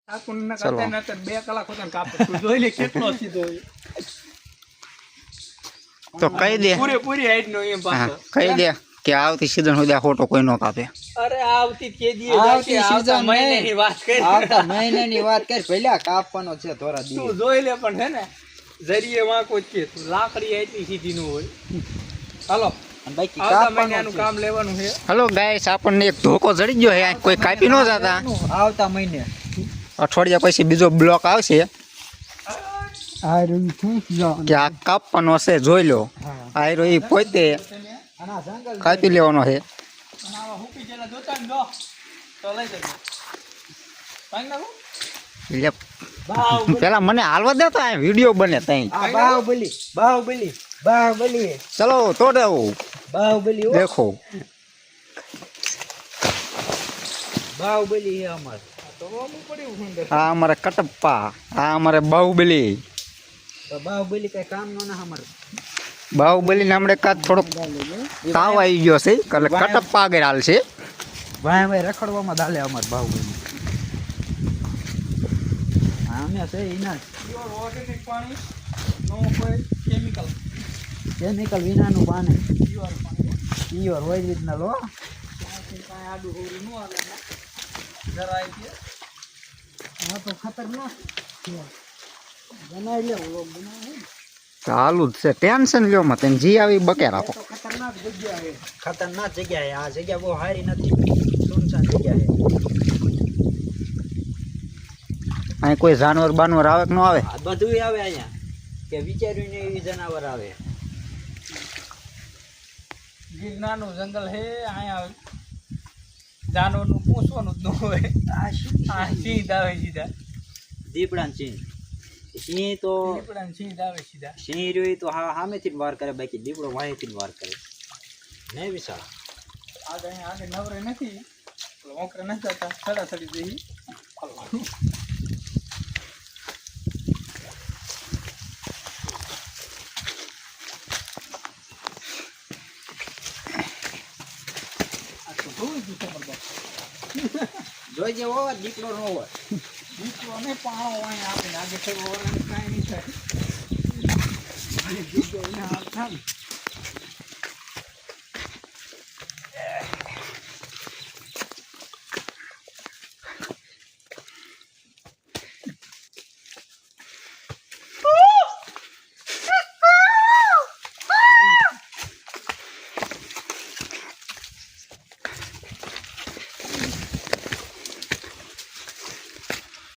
ચલો 2 કલાક હોતા કાપે તું જોઈ લે કેટલો સીધો તો કહી દે પૂરી હાઈટ નો એમ પાછો કહી દે કે આવતી સીઝન સુધી ફોટો કોઈ નો કાપે અરે આવતી કે દી આવતી સીઝન મહિનાની વાત કરી આવતા મહિનાની વાત કરી પહેલા કાપવાનો છે થોડા દી તું જોઈ લે પણ હે ને જરીએ વાંકો છે લાકડી આટલી સીધી નો હોય હાલો બાકી કાપવાનું કામ લેવાનું છે હાલો ગાઈસ આપણને એક ધોકો જડી ગયો હે કોઈ કાપી નો જાતા આવતા મહિને અઠવાડિયા પછી બીજો બ્લોક આવશે કે આ કાપવાનો છે જોઈ લો આયરો ઈ પોતે કાપી લેવાનો છે પેલા મને હાલવા દે તો આ વિડીયો બને તઈ બાહુબલી ચલો તો બાહુબલી દેખો બાહુબલી અમાર હા અમારે કટપ્પા હા અમારે બાહુબલી તો બાહુબલી કઈ કામ નો ના અમારે બાહુબલી નામડે કા થોડોક તાવ આવી ગયો છે એટલે કટપ્પા આગળ હાલ છે ભાઈ ભાઈ રખડવામાં દાલે અમાર બાહુબલી અમે છે ઇના પ્યોર ઓર્ગેનિક પાણી નો કોઈ કેમિકલ વિનાનું પાણી પ્યોર હોય રીતના લો કાઈ આડું હોરી નો આવે જરાય કે આ તો ખતરનાક બનાવી લે ઓલો બનાવે ચાલુ જ છે ટેન્શન લ્યો મત જી આવી બકે રાખો ખતરનાક જગ્યા છે આ જગ્યા બહુ સારી નથી સુનસાન જગ્યા છે અહીં કોઈ જાનવર બાનવર આવે કે ન આવે બધું આવે અહીંયા કે વિચાર્યું ને એવી જનાવર આવે ગિરનારનું જંગલ હે અહીંયા જાનવરનું પૂછવાનું જ ન હોય આ સિંહ આવે સીધા દીપડા સિંહ સિંહ તો સિંહ આવે સીધા સિંહ રહ્યો તો હા સામેથી વાર કરે બાકી દીપડો વાહેથી વાર કરે નહીં વિશાળ આગળ નવરે નથી ઓકરે નથી જતા સડા સડી જઈ જોઈ જેવો દીકરો નો હોય દીકરો ને પાણો હોય આપણે આગે કાંઈ નહીં થાય દીકરો